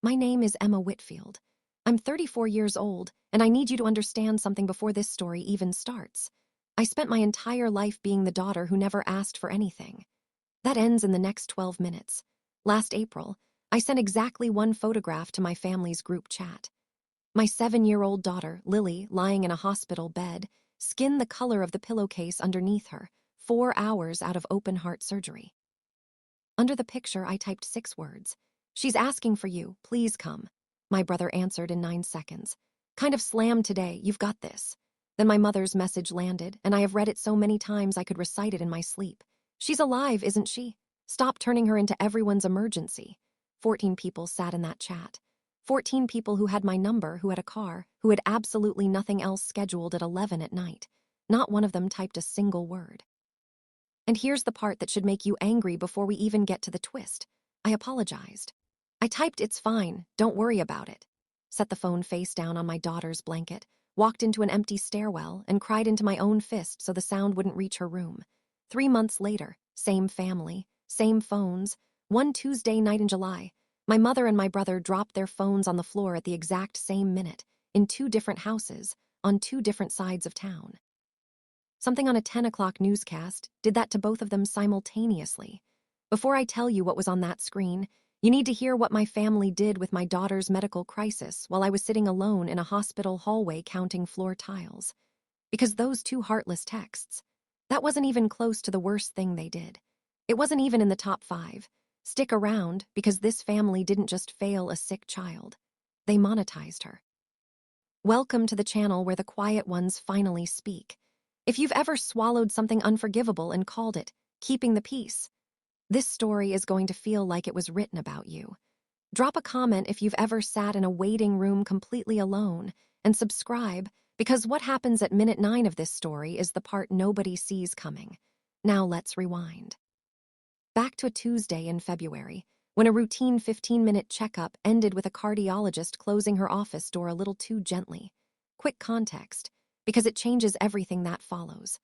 My name is Emma Whitfield. I'm 34 years old, and I need you to understand something before this story even starts. I spent my entire life being the daughter who never asked for anything. That ends in the next 12 minutes. Last April, I sent exactly one photograph to my family's group chat. My 7-year-old daughter, Lily, lying in a hospital bed, skin the color of the pillowcase underneath her, 4 hours out of open-heart surgery. Under the picture, I typed 6 words. "She's asking for you, please come." My brother answered in 9 seconds. "Kind of slammed today, you've got this." Then my mother's message landed, and I have read it so many times I could recite it in my sleep. "She's alive, isn't she? Stop turning her into everyone's emergency." 14 people sat in that chat. 14 people who had my number, who had a car, who had absolutely nothing else scheduled at 11 at night. Not one of them typed a single word. And here's the part that should make you angry before we even get to the twist. I apologized. I typed, "It's fine, don't worry about it." Set the phone face down on my daughter's blanket, walked into an empty stairwell, and cried into my own fist so the sound wouldn't reach her room. 3 months later, same family, same phones. One Tuesday night in July, my mother and my brother dropped their phones on the floor at the exact same minute, in 2 different houses, on 2 different sides of town. Something on a 10 o'clock newscast did that to both of them simultaneously. Before I tell you what was on that screen, you need to hear what my family did with my daughter's medical crisis while I was sitting alone in a hospital hallway counting floor tiles. Because those 2 heartless texts, that wasn't even close to the worst thing they did. It wasn't even in the top 5. Stick around, because this family didn't just fail a sick child. They monetized her. Welcome to the channel where the quiet ones finally speak. If you've ever swallowed something unforgivable and called it keeping the peace, this story is going to feel like it was written about you. Drop a comment if you've ever sat in a waiting room completely alone, and subscribe, because what happens at minute 9 of this story is the part nobody sees coming. Now let's rewind. Back to a Tuesday in February, when a routine 15-minute checkup ended with a cardiologist closing her office door a little too gently. Quick context, because it changes everything that follows.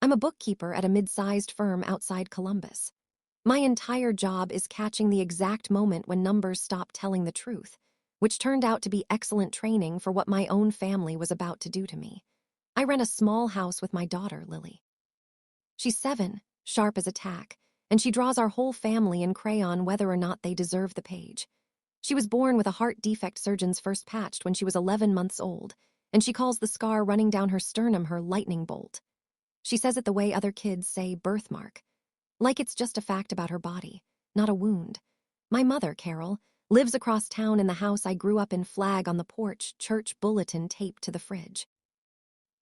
I'm a bookkeeper at a mid-sized firm outside Columbus. My entire job is catching the exact moment when numbers stop telling the truth, which turned out to be excellent training for what my own family was about to do to me. I rent a small house with my daughter, Lily. She's 7, sharp as a tack, and she draws our whole family in crayon whether or not they deserve the page. She was born with a heart defect surgeons first patched when she was 11 months old, and she calls the scar running down her sternum her lightning bolt. She says it the way other kids say birthmark, like it's just a fact about her body, not a wound. My mother, Carol, lives across town in the house I grew up in, flag on the porch, church bulletin taped to the fridge.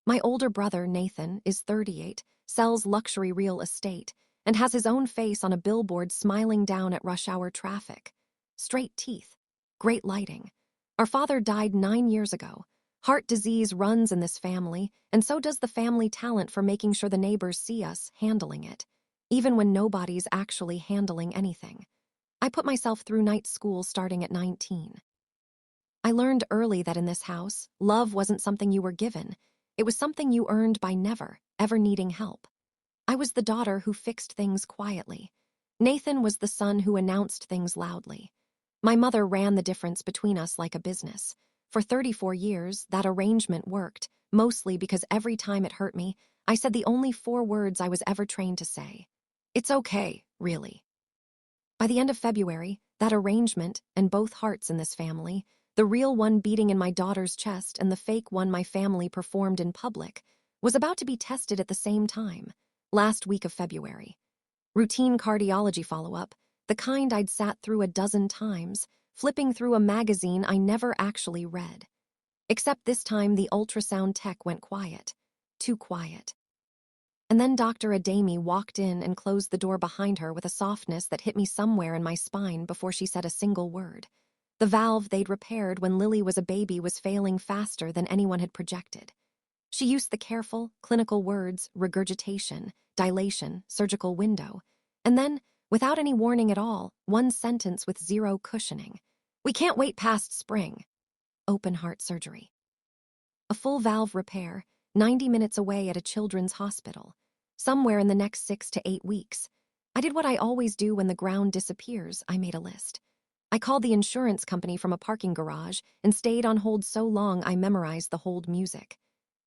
My older brother, Nathan, is 38, sells luxury real estate, and has his own face on a billboard smiling down at rush hour traffic. Straight teeth, great lighting. Our father died 9 years ago. Heart disease runs in this family, and so does the family talent for making sure the neighbors see us handling it, even when nobody's actually handling anything. I put myself through night school starting at 19. I learned early that in this house, love wasn't something you were given. It was something you earned by never, ever needing help. I was the daughter who fixed things quietly. Nathan was the son who announced things loudly. My mother ran the difference between us like a business. For 34 years, that arrangement worked, mostly because every time it hurt me, I said the only 4 words I was ever trained to say. It's okay, really. By the end of February, that arrangement, and both hearts in this family, the real one beating in my daughter's chest and the fake one my family performed in public, was about to be tested at the same time, last week of February. Routine cardiology follow-up, the kind I'd sat through a dozen times, flipping through a magazine I never actually read. Except this time the ultrasound tech went quiet. Too quiet. And then Dr. Adami walked in and closed the door behind her with a softness that hit me somewhere in my spine before she said a single word. The valve they'd repaired when Lily was a baby was failing faster than anyone had projected. She used the careful, clinical words regurgitation, dilation, surgical window, and then, without any warning at all, one sentence with zero cushioning. "We can't wait past spring." Open heart surgery. A full valve repair, 90 minutes away at a children's hospital. Somewhere in the next 6 to 8 weeks. I did what I always do when the ground disappears. I made a list. I called the insurance company from a parking garage and stayed on hold so long I memorized the hold music.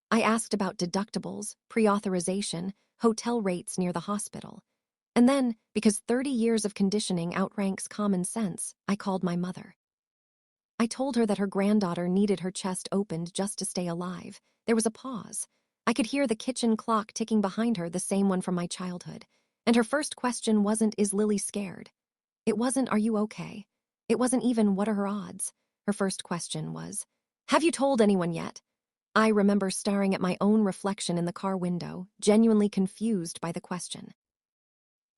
I asked about deductibles, pre-authorization, hotel rates near the hospital. And then, because 30 years of conditioning outranks common sense, I called my mother. I told her that her granddaughter needed her chest opened just to stay alive. There was a pause. I could hear the kitchen clock ticking behind her, the same one from my childhood. And her first question wasn't, "Is Lily scared?" It wasn't, "Are you okay?" It wasn't even, "What are her odds?" Her first question was, "Have you told anyone yet?" I remember staring at my own reflection in the car window, genuinely confused by the question.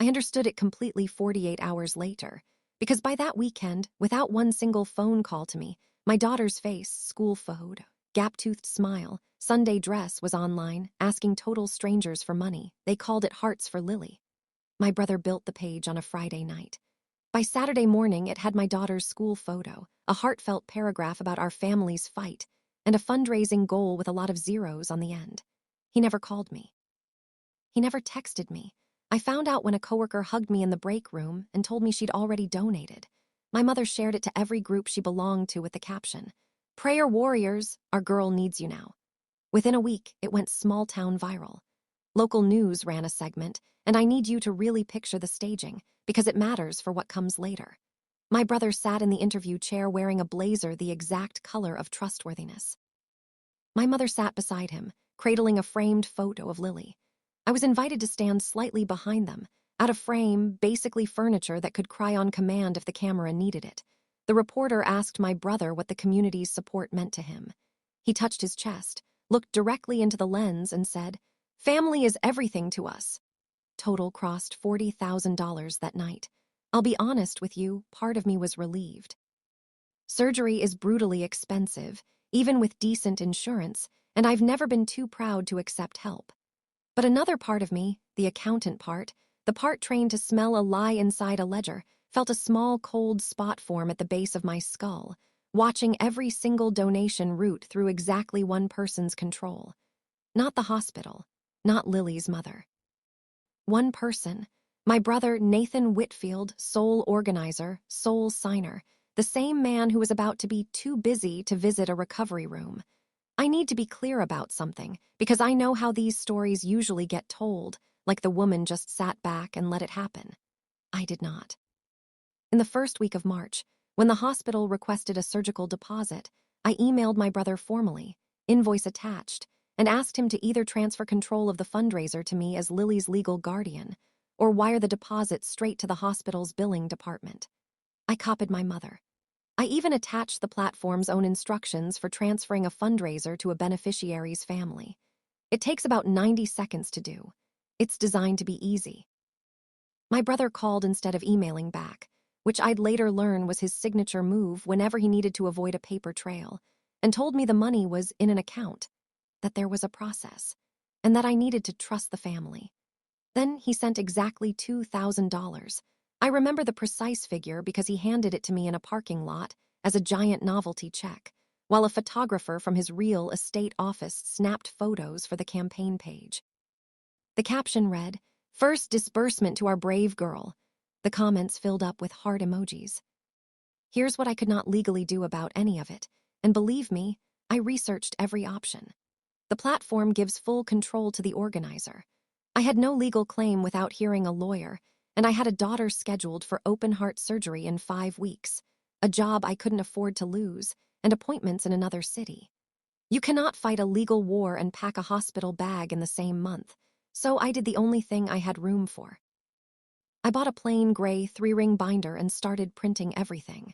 I understood it completely 48 hours later, because by that weekend, without one single phone call to me, my daughter's face, school photo, gap-toothed smile, Sunday dress was online, asking total strangers for money. They called it Hearts for Lily. My brother built the page on a Friday night. By Saturday morning, it had my daughter's school photo, a heartfelt paragraph about our family's fight, and a fundraising goal with a lot of zeros on the end. He never called me. He never texted me. I found out when a coworker hugged me in the break room and told me she'd already donated. My mother shared it to every group she belonged to with the caption, "Prayer warriors, our girl needs you now." Within a week, it went small-town viral. Local news ran a segment, and I need you to really picture the staging, because it matters for what comes later. My brother sat in the interview chair wearing a blazer the exact color of trustworthiness. My mother sat beside him, cradling a framed photo of Lily. I was invited to stand slightly behind them, out of frame, basically furniture that could cry on command if the camera needed it. The reporter asked my brother what the community's support meant to him. He touched his chest, looked directly into the lens, and said, "Family is everything to us." Total crossed $40,000 that night. I'll be honest with you, part of me was relieved. Surgery is brutally expensive, even with decent insurance, and I've never been too proud to accept help. But another part of me, the accountant part, the part trained to smell a lie inside a ledger, felt a small cold spot form at the base of my skull, watching every single donation route through exactly one person's control. Not the hospital, not Lily's mother. One person, my brother Nathan Whitfield, sole organizer, sole signer, the same man who was about to be too busy to visit a recovery room. I need to be clear about something, because I know how these stories usually get told, like the woman just sat back and let it happen. I did not. In the first week of March, when the hospital requested a surgical deposit, I emailed my brother formally, invoice attached, and asked him to either transfer control of the fundraiser to me as Lily's legal guardian, or wire the deposit straight to the hospital's billing department. I copied my mother. I even attached the platform's own instructions for transferring a fundraiser to a beneficiary's family. It takes about 90 seconds to do. It's designed to be easy. My brother called instead of emailing back, which I'd later learn was his signature move whenever he needed to avoid a paper trail, and told me the money was in an account, that there was a process, and that I needed to trust the family. Then he sent exactly $2,000. I remember the precise figure because he handed it to me in a parking lot as a giant novelty check, while a photographer from his real estate office snapped photos for the campaign page. The caption read, "First disbursement to our brave girl." The comments filled up with heart emojis. Here's what I could not legally do about any of it, and believe me, I researched every option. The platform gives full control to the organizer. I had no legal claim without hearing a lawyer, and I had a daughter scheduled for open-heart surgery in 5 weeks, a job I couldn't afford to lose, and appointments in another city. You cannot fight a legal war and pack a hospital bag in the same month, so I did the only thing I had room for. I bought a plain gray 3-ring binder and started printing everything.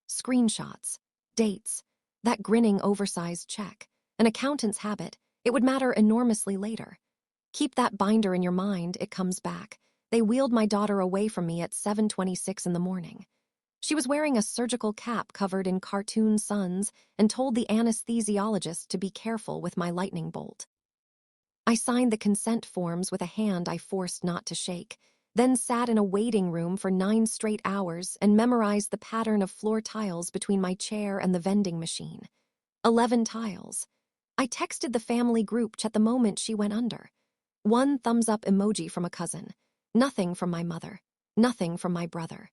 Screenshots, dates, that grinning oversized check, an accountant's habit, it would matter enormously later. Keep that binder in your mind, it comes back. They wheeled my daughter away from me at 7:26 in the morning. She was wearing a surgical cap covered in cartoon suns and told the anesthesiologist to be careful with my lightning bolt. I signed the consent forms with a hand I forced not to shake, then sat in a waiting room for 9 straight hours and memorized the pattern of floor tiles between my chair and the vending machine. 11 tiles. I texted the family group chat the moment she went under. 1 thumbs-up emoji from a cousin. Nothing from my mother. Nothing from my brother.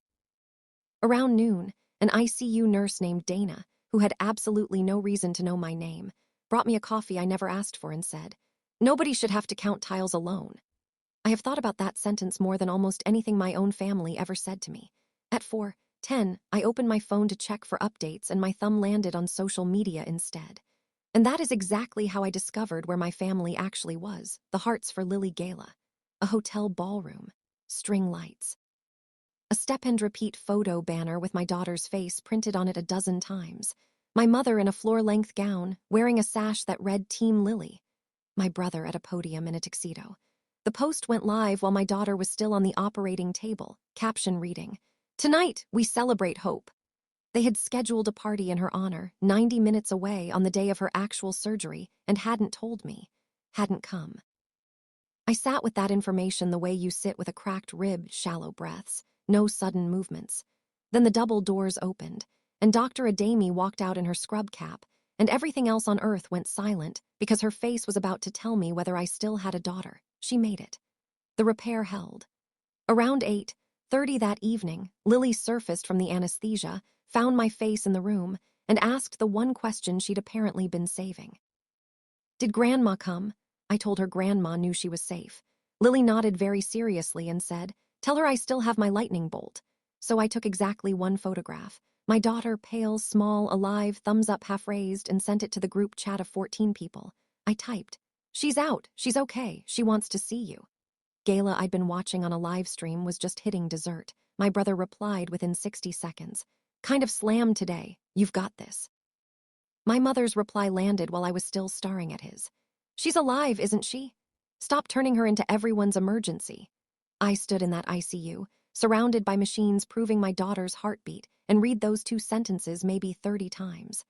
Around noon, an ICU nurse named Dana, who had absolutely no reason to know my name, brought me a coffee I never asked for and said, "Nobody should have to count tiles alone." I have thought about that sentence more than almost anything my own family ever said to me. At 4:10, I opened my phone to check for updates and my thumb landed on social media instead. And that is exactly how I discovered where my family actually was, the Hearts for Lily Gala. A hotel ballroom. String lights. A step-and-repeat photo banner with my daughter's face printed on it a dozen times. My mother in a floor-length gown, wearing a sash that read Team Lily. My brother at a podium in a tuxedo. The post went live while my daughter was still on the operating table, caption reading, "Tonight, we celebrate hope." They had scheduled a party in her honor, 90 minutes away on the day of her actual surgery, and hadn't told me. Hadn't come. I sat with that information the way you sit with a cracked rib, shallow breaths, no sudden movements. Then the double doors opened, and Dr. Adami walked out in her scrub cap, and everything else on earth went silent because her face was about to tell me whether I still had a daughter. She made it. The repair held. Around 8:30 that evening, Lily surfaced from the anesthesia, found my face in the room, and asked the one question she'd apparently been saving. "Did Grandma come?" I told her Grandma knew she was safe. Lily nodded very seriously and said, "Tell her I still have my lightning bolt." So I took exactly one photograph. My daughter, pale, small, alive, thumbs up half raised, and sent it to the group chat of 14 people. I typed, "She's out, she's okay, she wants to see you." Gala I'd been watching on a live stream was just hitting dessert. My brother replied within 60 seconds. "Kind of slammed today, you've got this." My mother's reply landed while I was still staring at his. "She's alive, isn't she? Stop turning her into everyone's emergency." I stood in that ICU, surrounded by machines proving my daughter's heartbeat, and read those two sentences maybe 30 times.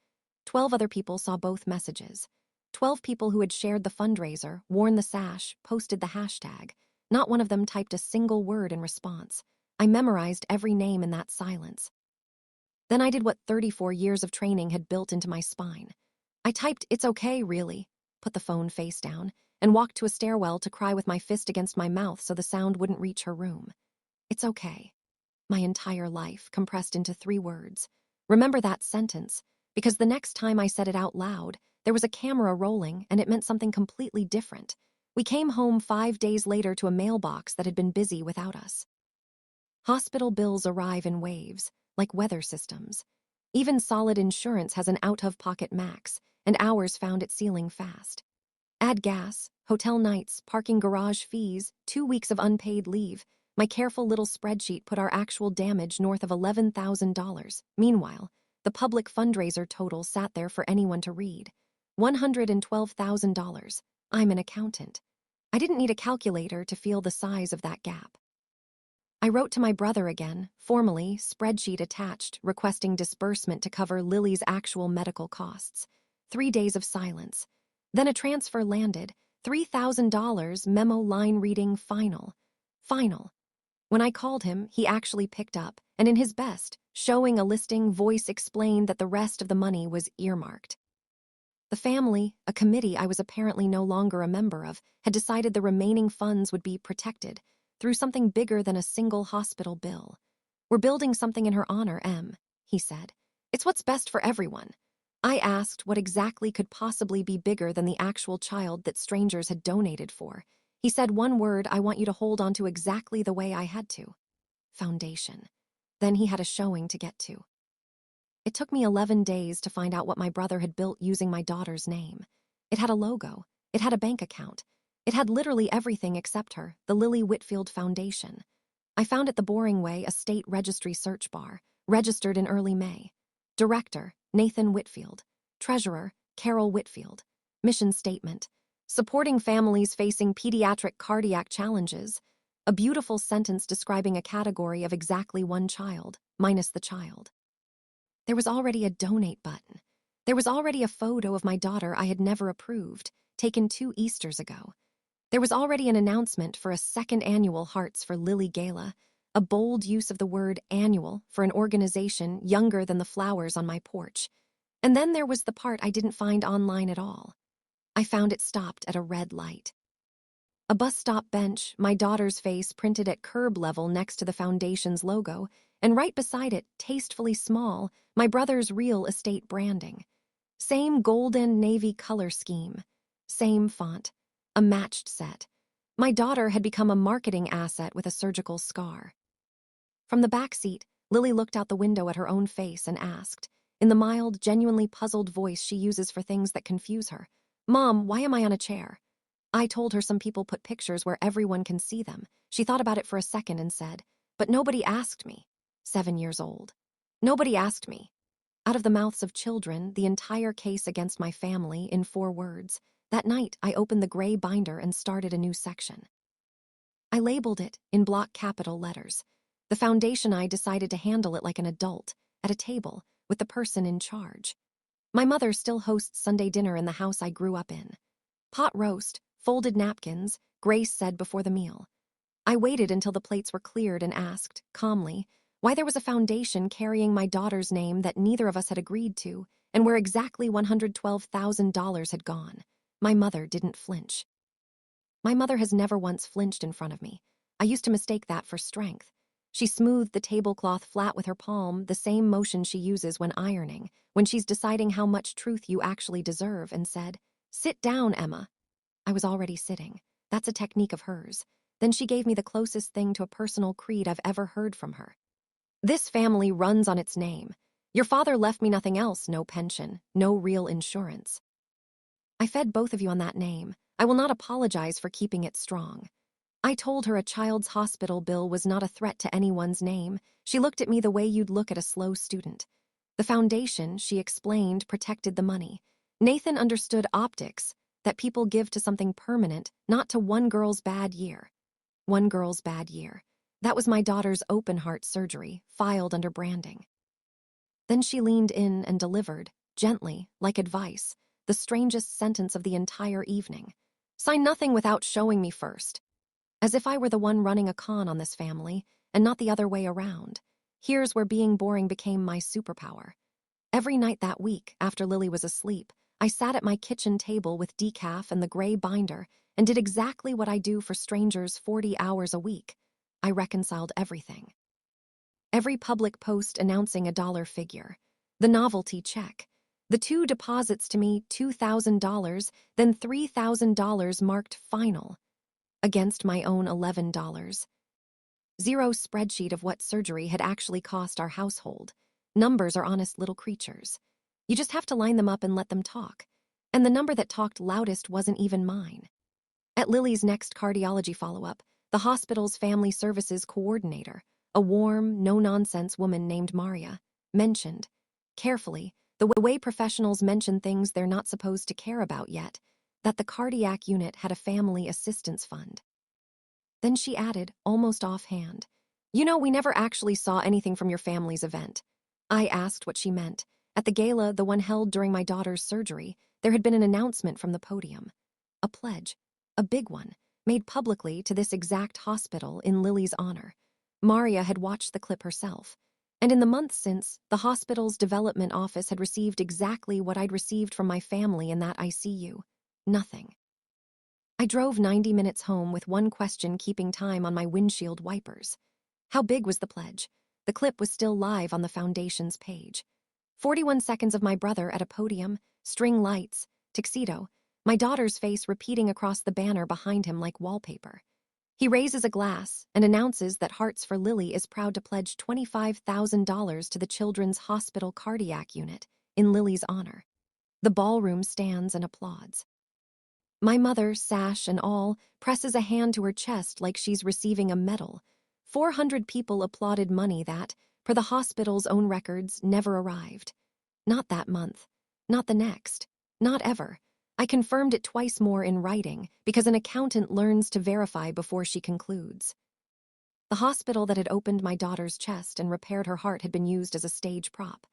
12 other people saw both messages. 12 people who had shared the fundraiser, worn the sash, posted the hashtag. Not one of them typed a single word in response. I memorized every name in that silence. Then I did what 34 years of training had built into my spine. I typed, "It's okay, really," put the phone face down, and walked to a stairwell to cry with my fist against my mouth so the sound wouldn't reach her room. It's okay. My entire life compressed into 3 words. Remember that sentence, because the next time I said it out loud, there was a camera rolling and it meant something completely different. We came home 5 days later to a mailbox that had been busy without us. Hospital bills arrive in waves, like weather systems. Even solid insurance has an out-of-pocket max, and ours found its ceiling fast. Add gas, hotel nights, parking garage fees, 2 weeks of unpaid leave. My careful little spreadsheet put our actual damage north of $11,000. Meanwhile, the public fundraiser total sat there for anyone to read. $112,000. I'm an accountant. I didn't need a calculator to feel the size of that gap. I wrote to my brother again, formally, spreadsheet attached, requesting disbursement to cover Lily's actual medical costs. 3 days of silence. Then a transfer landed, $3,000, memo line reading final. Final. When I called him, he actually picked up, and in his best, showing a listing voice explained that the rest of the money was earmarked. The family, a committee I was apparently no longer a member of, had decided the remaining funds would be protected through something bigger than a single hospital bill. "We're building something in her honor, Em," he said. "It's what's best for everyone." I asked what exactly could possibly be bigger than the actual child that strangers had donated for. He said one word I want you to hold on to exactly the way I had to. Foundation. Then he had a showing to get to. It took me 11 days to find out what my brother had built using my daughter's name. It had a logo. It had a bank account. It had literally everything except her, the Lily Whitfield Foundation. I found it the boring way, a state registry search bar, registered in early May. Director, Nathan Whitfield. Treasurer, Carol Whitfield. Mission statement, supporting families facing pediatric cardiac challenges. A beautiful sentence describing a category of exactly one child, minus the child. There was already a donate button. There was already a photo of my daughter I had never approved, taken 2 Easters ago. There was already an announcement for a 2nd annual Hearts for Lily Gala, a bold use of the word annual for an organization younger than the flowers on my porch. And then there was the part I didn't find online at all. I found it stopped at a red light. A bus stop bench, my daughter's face printed at curb level next to the foundation's logo, and right beside it, tastefully small, my brother's real estate branding. Same golden navy color scheme. Same font. A matched set. My daughter had become a marketing asset with a surgical scar. From the back seat, Lily looked out the window at her own face and asked, in the mild, genuinely puzzled voice she uses for things that confuse her, "Mom, why am I on a chair?" I told her some people put pictures where everyone can see them. She thought about it for a second and said, "But nobody asked me." 7 years old. Nobody asked me. Out of the mouths of children, the entire case against my family in 4 words. That night, I opened the gray binder and started a new section. I labeled it in block capital letters. The foundation I decided to handle it like an adult, at a table, with the person in charge. My mother still hosts Sunday dinner in the house I grew up in. Pot roast, folded napkins, Grace said before the meal. I waited until the plates were cleared and asked, calmly, why there was a foundation carrying my daughter's name that neither of us had agreed to, and where exactly $112,000 had gone. My mother didn't flinch. My mother has never once flinched in front of me. I used to mistake that for strength. She smoothed the tablecloth flat with her palm, the same motion she uses when ironing, when she's deciding how much truth you actually deserve, and said, "Sit down, Emma." I was already sitting. That's a technique of hers. Then she gave me the closest thing to a personal creed I've ever heard from her. "This family runs on its name. Your father left me nothing else, no pension, no real insurance. I fed both of you on that name. I will not apologize for keeping it strong." I told her a child's hospital bill was not a threat to anyone's name. She looked at me the way you'd look at a slow student. The foundation, she explained, protected the money. Nathan understood optics, that people give to something permanent, not to one girl's bad year. One girl's bad year. That was my daughter's open heart surgery, filed under branding. Then she leaned in and delivered, gently, like advice, the strangest sentence of the entire evening. "Sign nothing without showing me first." As if I were the one running a con on this family, and not the other way around. Here's where being boring became my superpower. Every night that week, after Lily was asleep, I sat at my kitchen table with decaf and the gray binder and did exactly what I do for strangers 40 hours a week. I reconciled everything. Every public post announcing a dollar figure. The novelty check. The two deposits to me, $2,000, then $3,000 marked final. Against my own $11. Zero spreadsheet of what surgery had actually cost our household. Numbers are honest little creatures. You just have to line them up and let them talk. And the number that talked loudest wasn't even mine. At Lily's next cardiology follow-up, the hospital's family services coordinator, a warm, no-nonsense woman named Maria, mentioned, carefully, the way professionals mention things they're not supposed to care about yet, that the cardiac unit had a family assistance fund. Then she added, almost offhand, "You know, we never actually saw anything from your family's event." I asked what she meant. At the gala, the one held during my daughter's surgery, there had been an announcement from the podium. A pledge, a big one, made publicly to this exact hospital in Lily's honor. Maria had watched the clip herself. And in the months since, the hospital's development office had received exactly what I'd received from my family in that ICU. Nothing. I drove 90 minutes home with one question keeping time on my windshield wipers. How big was the pledge? The clip was still live on the foundation's page. 41 seconds of my brother at a podium, string lights, tuxedo, my daughter's face repeating across the banner behind him like wallpaper. He raises a glass and announces that Hearts for Lily is proud to pledge $25,000 to the Children's Hospital Cardiac Unit in Lily's honor. The ballroom stands and applauds. My mother, sash and all, presses a hand to her chest like she's receiving a medal. 400 people applauded money that, per the hospital's own records, never arrived. Not that month. Not the next. Not ever. I confirmed it twice more in writing because an accountant learns to verify before she concludes. The hospital that had opened my daughter's chest and repaired her heart had been used as a stage prop.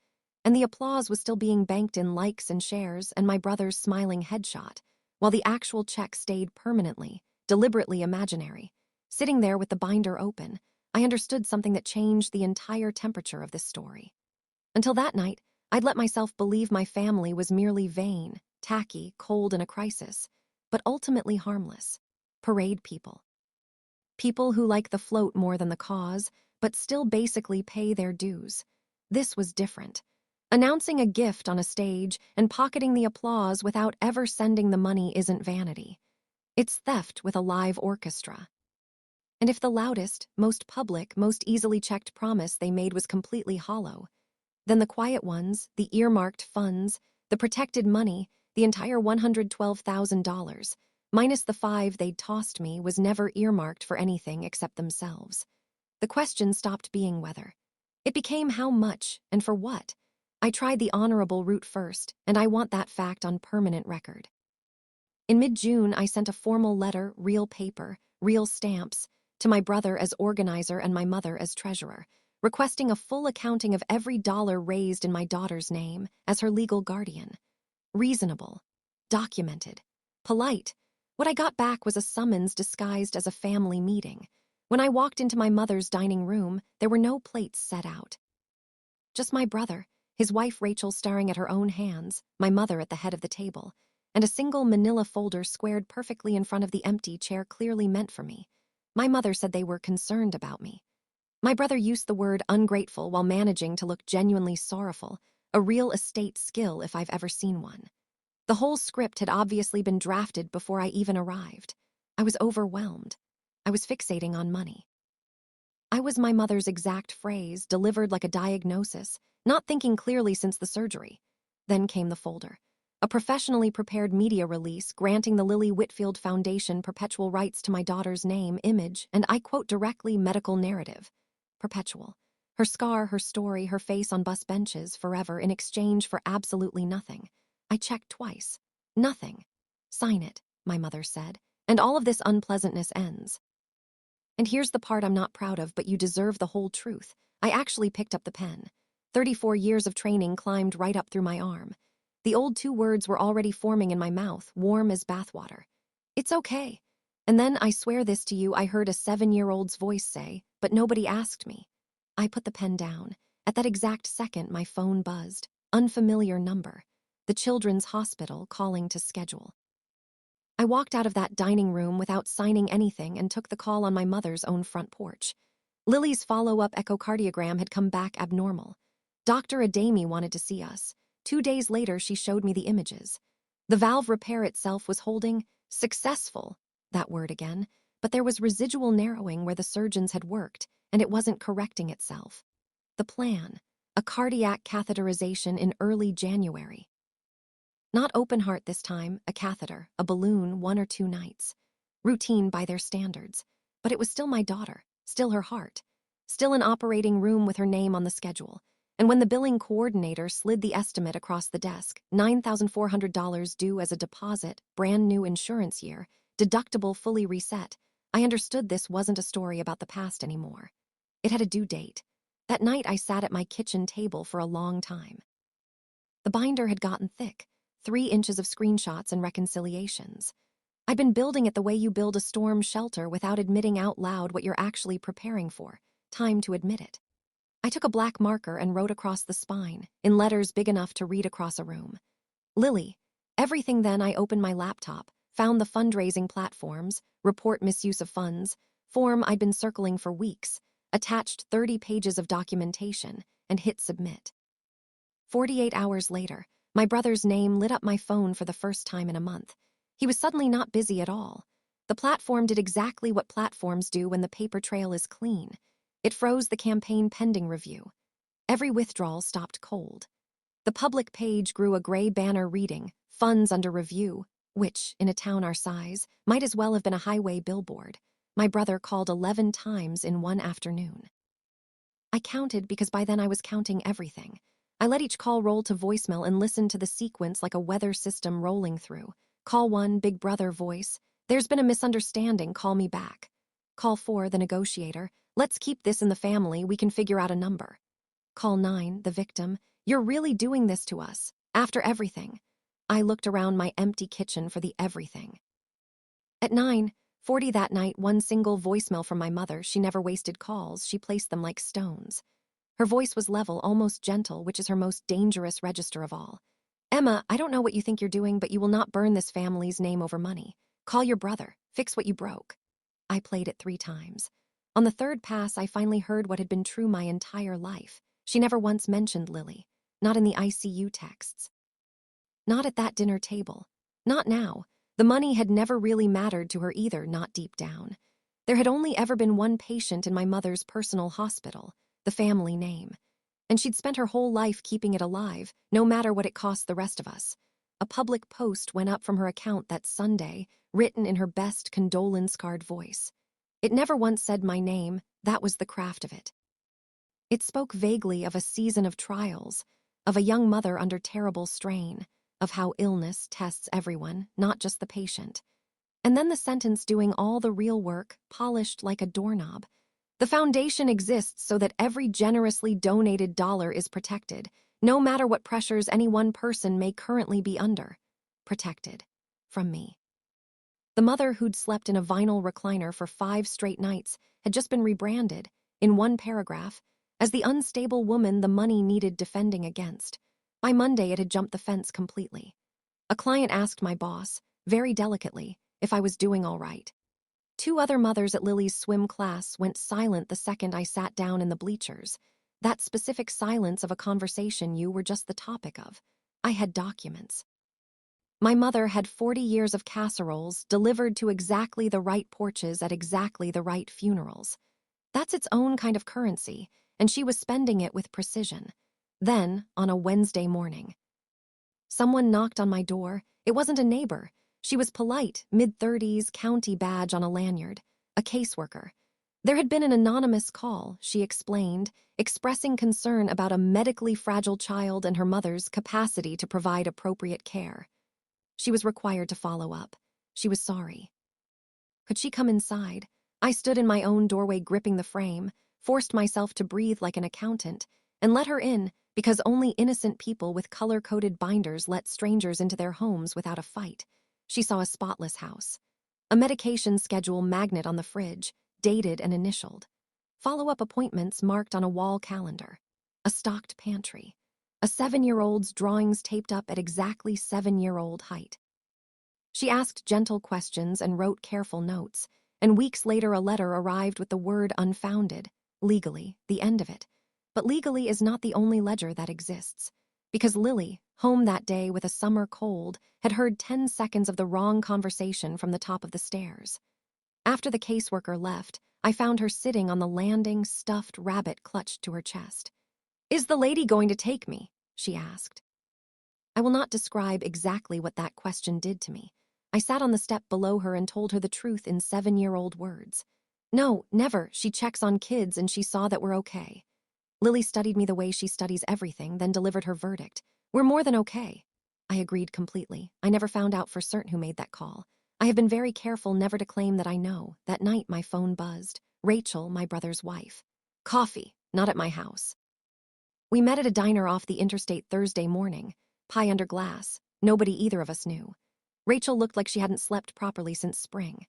And the applause was still being banked in likes and shares and my brother's smiling headshot, while the actual check stayed permanently, deliberately imaginary. Sitting there with the binder open, I understood something that changed the entire temperature of this story. Until that night, I'd let myself believe my family was merely vain, tacky, cold in a crisis, but ultimately harmless. Parade people. People who like the float more than the cause, but still basically pay their dues. This was different. Announcing a gift on a stage and pocketing the applause without ever sending the money isn't vanity. It's theft with a live orchestra. And if the loudest, most public, most easily checked promise they made was completely hollow, then the quiet ones, the earmarked funds, the protected money, the entire $112,000, minus the $5 they'd tossed me, was never earmarked for anything except themselves. The question stopped being whether. It became how much and for what. I tried the honorable route first, and I want that fact on permanent record. In mid-June, I sent a formal letter, real paper, real stamps, to my brother as organizer and my mother as treasurer, requesting a full accounting of every dollar raised in my daughter's name as her legal guardian. Reasonable, documented, polite. What I got back was a summons disguised as a family meeting. When I walked into my mother's dining room, there were no plates set out. Just my brother, his wife Rachel staring at her own hands, my mother at the head of the table, and a single manila folder squared perfectly in front of the empty chair clearly meant for me. My mother said they were concerned about me. My brother used the word ungrateful while managing to look genuinely sorrowful, a real estate skill if I've ever seen one. The whole script had obviously been drafted before I even arrived. I was overwhelmed. I was fixating on money. I was my mother's exact phrase, delivered like a diagnosis, not thinking clearly since the surgery. Then came the folder. A professionally prepared media release granting the Lily Whitfield Foundation perpetual rights to my daughter's name, image, and I quote directly, medical narrative. Perpetual. Her scar, her story, her face on bus benches, forever, in exchange for absolutely nothing. I checked twice. Nothing. Sign it, my mother said, and all of this unpleasantness ends. And here's the part I'm not proud of, but you deserve the whole truth. I actually picked up the pen. 34 years of training climbed right up through my arm. The old 2 words were already forming in my mouth, warm as bathwater. It's okay. And then, I swear this to you, I heard a 7-year-old's voice say, but nobody asked me. I put the pen down. At that exact second, my phone buzzed. Unfamiliar number. The Children's Hospital calling to schedule. I walked out of that dining room without signing anything and took the call on my mother's own front porch. Lily's follow-up echocardiogram had come back abnormal. Dr. Adami wanted to see us. 2 days later, she showed me the images. The valve repair itself was holding, successful, that word again, but there was residual narrowing where the surgeons had worked, and it wasn't correcting itself. The plan, a cardiac catheterization in early January. Not open heart this time, a catheter, a balloon, 1 or 2 nights. Routine by their standards. But it was still my daughter, still her heart, still an operating room with her name on the schedule. And when the billing coordinator slid the estimate across the desk, $9,400 due as a deposit, brand new insurance year, deductible fully reset, I understood this wasn't a story about the past anymore. It had a due date. That night I sat at my kitchen table for a long time. The binder had gotten thick, 3 inches of screenshots and reconciliations. I'd been building it the way you build a storm shelter without admitting out loud what you're actually preparing for. Time to admit it. I took a black marker and wrote across the spine, in letters big enough to read across a room. Lily. Everything. Then I opened my laptop, found the fundraising platforms, report misuse of funds, form I'd been circling for weeks, attached 30 pages of documentation, and hit submit. 48 hours later, my brother's name lit up my phone for the first time in a month. He was suddenly not busy at all. The platform did exactly what platforms do when the paper trail is clean. It froze the campaign pending review. Every withdrawal stopped cold. The public page grew a gray banner reading, funds under review, which, in a town our size, might as well have been a highway billboard. My brother called 11 times in one afternoon. I counted because by then I was counting everything. I let each call roll to voicemail and listened to the sequence like a weather system rolling through. Call 1, Big Brother voice. There's been a misunderstanding, call me back. Call 4, the negotiator. Let's keep this in the family, we can figure out a number. Call 9, the victim. You're really doing this to us. After everything. I looked around my empty kitchen for the everything. At 9:40 that night, one single voicemail from my mother. She never wasted calls, she placed them like stones. Her voice was level, almost gentle, which is her most dangerous register of all. Emma, I don't know what you think you're doing, but you will not burn this family's name over money. Call your brother. Fix what you broke. I played it 3 times. On the third pass, I finally heard what had been true my entire life. She never once mentioned Lily. Not in the ICU texts. Not at that dinner table. Not now. The money had never really mattered to her either, not deep down. There had only ever been one patient in my mother's personal hospital, the family name. And she'd spent her whole life keeping it alive, no matter what it cost the rest of us. A public post went up from her account that Sunday, written in her best condolence-scarred voice. It never once said my name, that was the craft of it. It spoke vaguely of a season of trials, of a young mother under terrible strain, of how illness tests everyone, not just the patient. And then the sentence doing all the real work, polished like a doorknob. The foundation exists so that every generously donated dollar is protected, no matter what pressures any one person may currently be under. Protected. From me. The mother who'd slept in a vinyl recliner for 5 straight nights had just been rebranded, in one paragraph, as the unstable woman the money needed defending against. By Monday, it had jumped the fence completely. A client asked my boss, very delicately, if I was doing all right. 2 other mothers at Lily's swim class went silent the second I sat down in the bleachers. That specific silence of a conversation you were just the topic of. I had documents. My mother had 40 years of casseroles delivered to exactly the right porches at exactly the right funerals. That's its own kind of currency, and she was spending it with precision. Then, on a Wednesday morning, someone knocked on my door. It wasn't a neighbor. She was polite, mid-30s, county badge on a lanyard, a caseworker. There had been an anonymous call, she explained, expressing concern about a medically fragile child and her mother's capacity to provide appropriate care. She was required to follow up. She was sorry. Could she come inside? I stood in my own doorway gripping the frame, forced myself to breathe like an accountant, and let her in because only innocent people with color-coded binders let strangers into their homes without a fight. She saw a spotless house. A medication schedule magnet on the fridge, dated and initialed. Follow-up appointments marked on a wall calendar. A stocked pantry. A 7-year-old's drawings taped up at exactly 7-year-old height. She asked gentle questions and wrote careful notes, and weeks later a letter arrived with the word unfounded, legally, the end of it. But legally is not the only ledger that exists, because Lily, home that day with a summer cold, had heard 10 seconds of the wrong conversation from the top of the stairs. After the caseworker left, I found her sitting on the landing, stuffed rabbit clutched to her chest. "Is the lady going to take me?" she asked. I will not describe exactly what that question did to me. I sat on the step below her and told her the truth in 7-year-old words. "No, never. She checks on kids and she saw that we're okay." Lily studied me the way she studies everything, then delivered her verdict. "We're more than okay." I agreed completely. I never found out for certain who made that call. I have been very careful never to claim that I know. That night my phone buzzed. Rachel, my brother's wife. Coffee, not at my house. We met at a diner off the interstate Thursday morning. Pie under glass. Nobody either of us knew. Rachel looked like she hadn't slept properly since spring.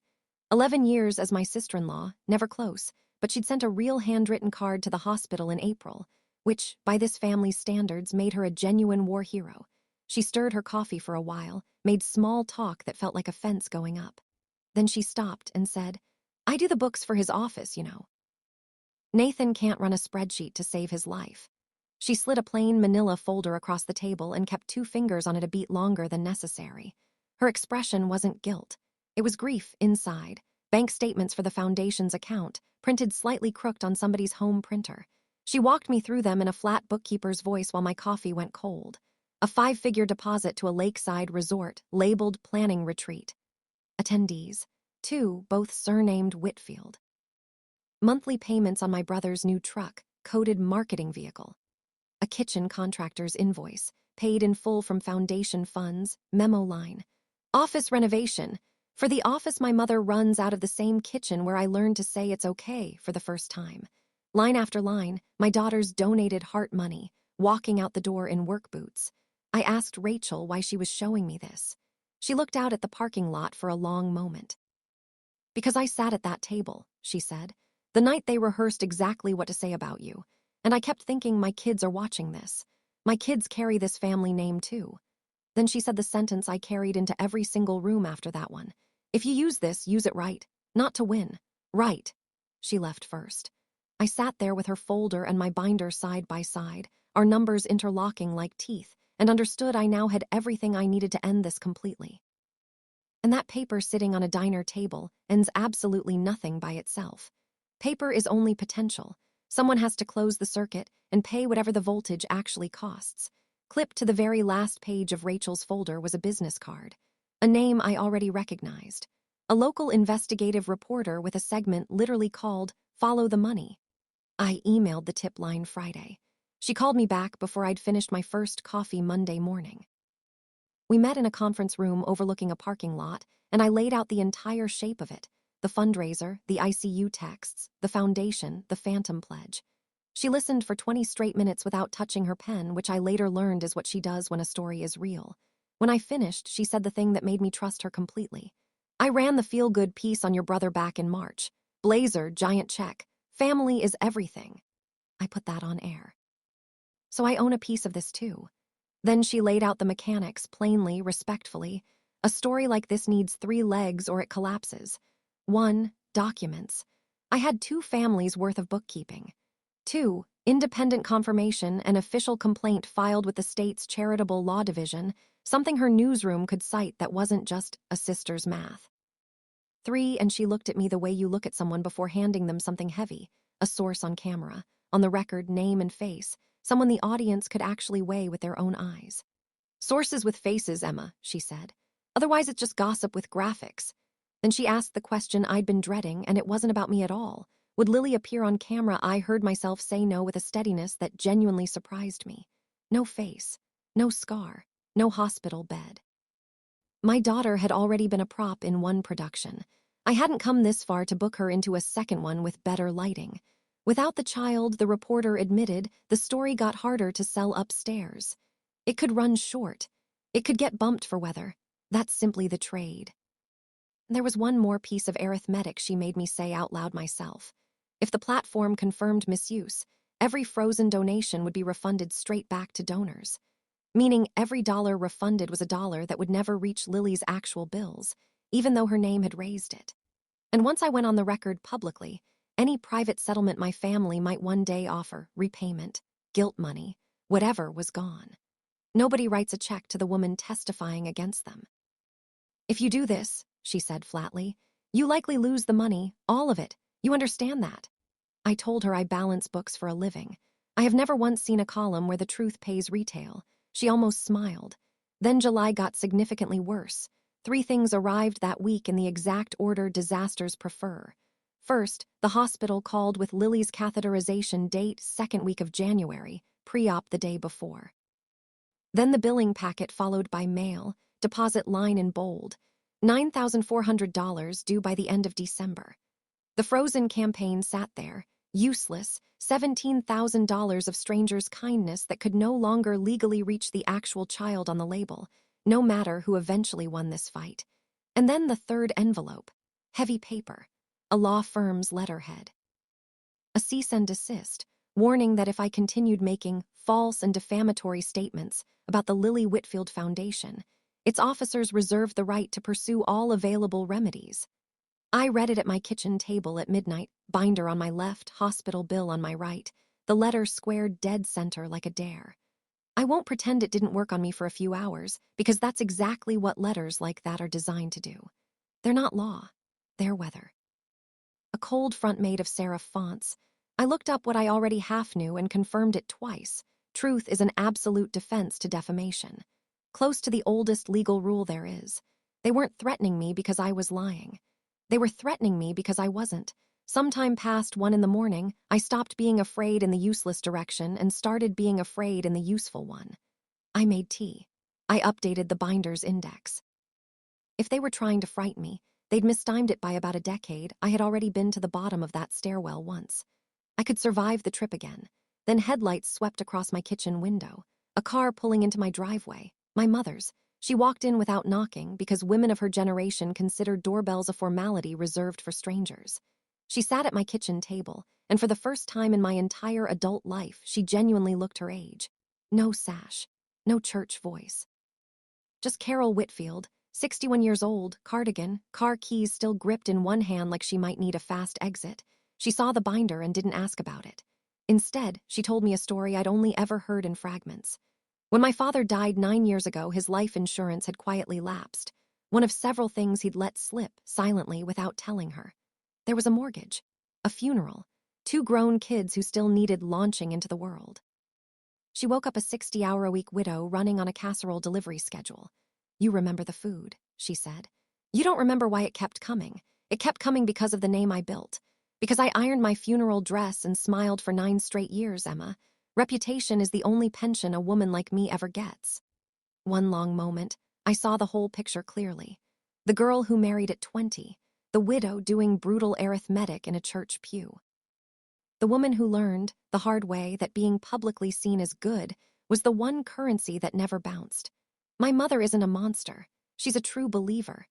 11 years as my sister-in-law, never close, but she'd sent a real handwritten card to the hospital in April, which, by this family's standards, made her a genuine war hero. She stirred her coffee for a while, made small talk that felt like a fence going up. Then she stopped and said, "I do the books for his office, you know. Nathan can't run a spreadsheet to save his life." She slid a plain manila folder across the table and kept 2 fingers on it a beat longer than necessary. Her expression wasn't guilt. It was grief inside. Bank statements for the foundation's account, printed slightly crooked on somebody's home printer. She walked me through them in a flat bookkeeper's voice while my coffee went cold. A 5-figure deposit to a lakeside resort, labeled planning retreat. Attendees. 2, both surnamed Whitfield. Monthly payments on my brother's new truck, coded marketing vehicle. A kitchen contractor's invoice, paid in full from foundation funds, memo line. Office renovation. For the office my mother runs out of the same kitchen where I learned to say it's okay for the first time. Line after line, my daughter's donated heart money, walking out the door in work boots. I asked Rachel why she was showing me this. She looked out at the parking lot for a long moment. "Because I sat at that table," she said, "the night they rehearsed exactly what to say about you. And I kept thinking my kids are watching this. My kids carry this family name too." Then she said the sentence I carried into every single room after that one. "If you use this, use it right. Not to win. Right." She left first. I sat there with her folder and my binder side by side, our numbers interlocking like teeth, and understood I now had everything I needed to end this completely. And that paper sitting on a diner table ends absolutely nothing by itself. Paper is only potential. Someone has to close the circuit and pay whatever the voltage actually costs. Clipped to the very last page of Rachel's folder was a business card, a name I already recognized. A local investigative reporter with a segment literally called Follow the Money. I emailed the tip line Friday. She called me back before I'd finished my first coffee Monday morning. We met in a conference room overlooking a parking lot, and I laid out the entire shape of it: the fundraiser, the ICU texts, the foundation, the phantom pledge. She listened for 20 straight minutes without touching her pen, which I later learned is what she does when a story is real. When I finished, she said the thing that made me trust her completely. I ran the feel-good piece on your brother back in March. Blazer, giant check. Family is everything. I put that on air. So I own a piece of this too. Then she laid out the mechanics plainly, respectfully. A story like this needs 3 legs or it collapses. 1, documents. I had 2 families worth of bookkeeping. 2, independent confirmation and official complaint filed with the state's charitable law division, something her newsroom could cite that wasn't just a sister's math. 3, and she looked at me the way you look at someone before handing them something heavy, a source on camera, on the record, name and face, someone the audience could actually weigh with their own eyes. Sources with faces, Emma, she said. Otherwise it's just gossip with graphics. Then she asked the question I'd been dreading, and it wasn't about me at all. Would Lily appear on camera? I heard myself say no with a steadiness that genuinely surprised me. No face, no scar, no hospital bed. My daughter had already been a prop in 1 production. I hadn't come this far to book her into a second one with better lighting. Without the child, the reporter admitted, the story got harder to sell upstairs. It could run short. It could get bumped for weather. That's simply the trade. There was one more piece of arithmetic she made me say out loud myself. If the platform confirmed misuse, every frozen donation would be refunded straight back to donors. Meaning every dollar refunded was a dollar that would never reach Lily's actual bills, even though her name had raised it. And once I went on the record publicly, any private settlement my family might one day offer, repayment, guilt money, whatever, was gone. Nobody writes a check to the woman testifying against them. If you do this, she said flatly, you likely lose the money, all of it. You understand that? I told her I balance books for a living. I have never once seen a column where the truth pays retail. She almost smiled. Then July got significantly worse. 3 things arrived that week in the exact order disasters prefer. First, the hospital called with Lily's catheterization date 2nd week of January, pre-op the day before. Then the billing packet followed by mail, deposit line in bold, $9,400 due by the end of December. The Frozen campaign sat there, useless, $17,000 of strangers' kindness that could no longer legally reach the actual child on the label, no matter who eventually won this fight. And then the 3rd envelope, heavy paper, a law firm's letterhead. A cease and desist, warning that if I continued making false and defamatory statements about the Lily Whitfield Foundation, its officers reserved the right to pursue all available remedies. I read it at my kitchen table at midnight, binder on my left, hospital bill on my right, the letter squared dead center like a dare. I won't pretend it didn't work on me for a few hours, because that's exactly what letters like that are designed to do. They're not law, they're weather. A cold front made of serif fonts. I looked up what I already half knew and confirmed it twice. Truth is an absolute defense to defamation. Close to the oldest legal rule there is. They weren't threatening me because I was lying. They were threatening me because I wasn't. Sometime past 1 in the morning, I stopped being afraid in the useless direction and started being afraid in the useful one. I made tea. I updated the binder's index. If they were trying to frighten me, they'd mistimed it by about a decade. I had already been to the bottom of that stairwell once. I could survive the trip again. Then headlights swept across my kitchen window. A car pulling into my driveway. My mother's. She walked in without knocking because women of her generation considered doorbells a formality reserved for strangers. She sat at my kitchen table, and for the first time in my entire adult life, she genuinely looked her age. No sash, no church voice. Just Carol Whitfield, 61 years old, cardigan, car keys still gripped in one hand like she might need a fast exit. She saw the binder and didn't ask about it. Instead, she told me a story I'd only ever heard in fragments. When my father died 9 years ago, his life insurance had quietly lapsed, one of several things he'd let slip silently without telling her. There was a mortgage, a funeral, 2 grown kids who still needed launching into the world. She woke up a 60-hour-a-week widow running on a casserole delivery schedule. "You remember the food," she said. "You don't remember why it kept coming. It kept coming because of the name I built. Because I ironed my funeral dress and smiled for 9 straight years, Emma. Reputation is the only pension a woman like me ever gets." One long moment, I saw the whole picture clearly. The girl who married at 20, the widow doing brutal arithmetic in a church pew. The woman who learned, the hard way, that being publicly seen as good was the one currency that never bounced. My mother isn't a monster. She's a true believer.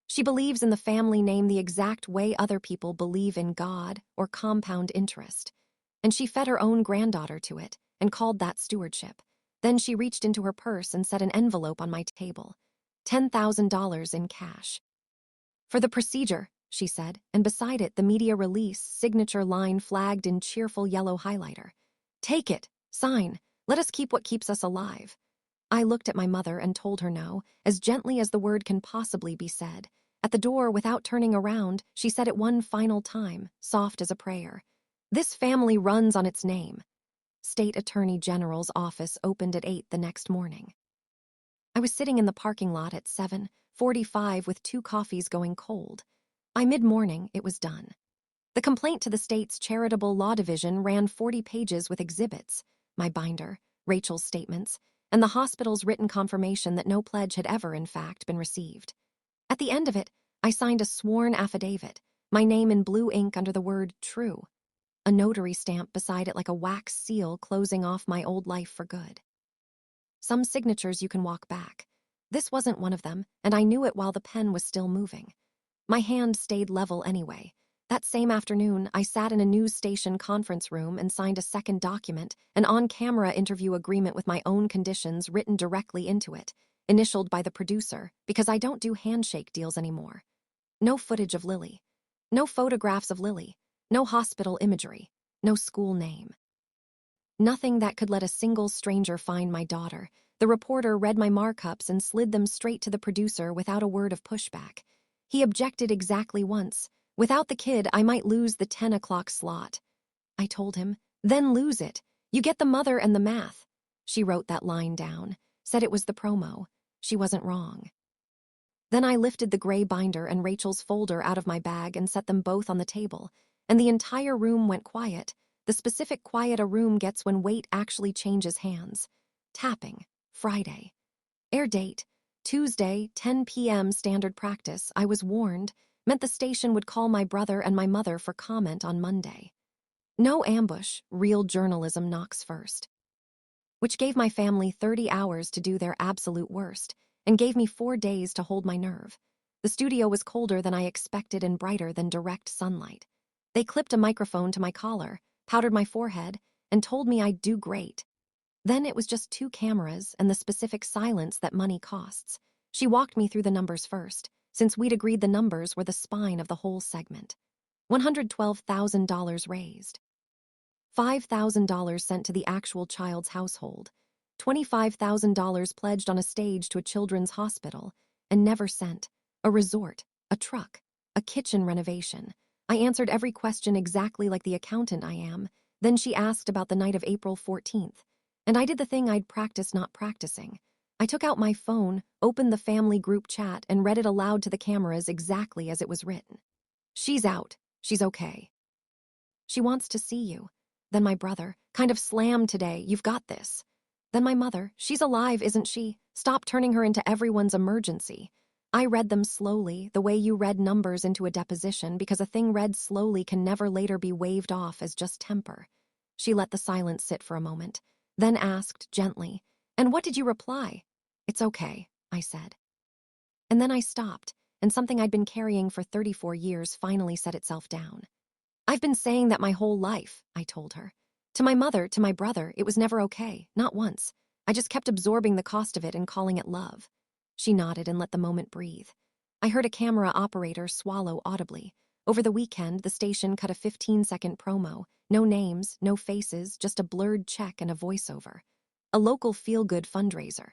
She believes in the family name the exact way other people believe in God or compound interest. And she fed her own granddaughter to it and called that stewardship. Then she reached into her purse and set an envelope on my table. $10,000 in cash. "For the procedure," she said, and beside it the media release signature line flagged in cheerful yellow highlighter. "Take it. Sign. Let us keep what keeps us alive." I looked at my mother and told her no, as gently as the word can possibly be said. At the door, without turning around, she said it one final time, soft as a prayer. "This family runs on its name." State Attorney General's office opened at 8 the next morning. I was sitting in the parking lot at 7:45 with 2 coffees going cold. By mid-morning, it was done. The complaint to the state's charitable law division ran 40 pages with exhibits, my binder, Rachel's statements, and the hospital's written confirmation that no pledge had ever, in fact, been received. At the end of it, I signed a sworn affidavit, my name in blue ink under the word true, a notary stamp beside it like a wax seal closing off my old life for good. Some signatures you can walk back. This wasn't one of them, and I knew it while the pen was still moving. My hand stayed level anyway. That same afternoon, I sat in a news station conference room and signed a second document, an on-camera interview agreement with my own conditions written directly into it, initialed by the producer, because I don't do handshake deals anymore. No footage of Lily. No photographs of Lily. No hospital imagery. No school name. Nothing that could let a single stranger find my daughter. The reporter read my markups and slid them straight to the producer without a word of pushback. He objected exactly once. "Without the kid, I might lose the 10 o'clock slot." I told him, "Then lose it. You get the mother and the math." She wrote that line down, said it was the promo. She wasn't wrong. Then I lifted the gray binder and Rachel's folder out of my bag and set them both on the table, and the entire room went quiet, the specific quiet a room gets when weight actually changes hands. Tapping. Friday. Air date. Tuesday, 10 p.m. standard practice. I was warned. Meant the station would call my brother and my mother for comment on Monday. No ambush. Real journalism knocks first. Which gave my family 30 hours to do their absolute worst, and gave me 4 days to hold my nerve. The studio was colder than I expected and brighter than direct sunlight. They clipped a microphone to my collar, powdered my forehead, and told me I'd do great. Then it was just 2 cameras and the specific silence that money costs. She walked me through the numbers first, since we'd agreed the numbers were the spine of the whole segment. $112,000 raised. $5,000 sent to the actual child's household. $25,000 pledged on a stage to a children's hospital, and never sent. A resort, a truck, a kitchen renovation. I answered every question exactly like the accountant I am. Then she asked about the night of April 14th. And I did the thing I'd practiced not practicing. I took out my phone, opened the family group chat, and read it aloud to the cameras exactly as it was written. "She's out. She's okay. She wants to see you." Then my brother, "Kind of slammed today. You've got this." Then my mother, "She's alive, isn't she? Stop turning her into everyone's emergency." I read them slowly, the way you read numbers into a deposition, because a thing read slowly can never later be waved off as just temper. She let the silence sit for a moment, then asked gently, "And what did you reply?" "It's okay," I said. And then I stopped, and something I'd been carrying for 34 years finally set itself down. "I've been saying that my whole life," I told her. "To my mother, to my brother, it was never okay, not once. I just kept absorbing the cost of it and calling it love." She nodded and let the moment breathe. I heard a camera operator swallow audibly. Over the weekend, the station cut a 15-second promo. No names, no faces, just a blurred check and a voiceover. A local feel-good fundraiser.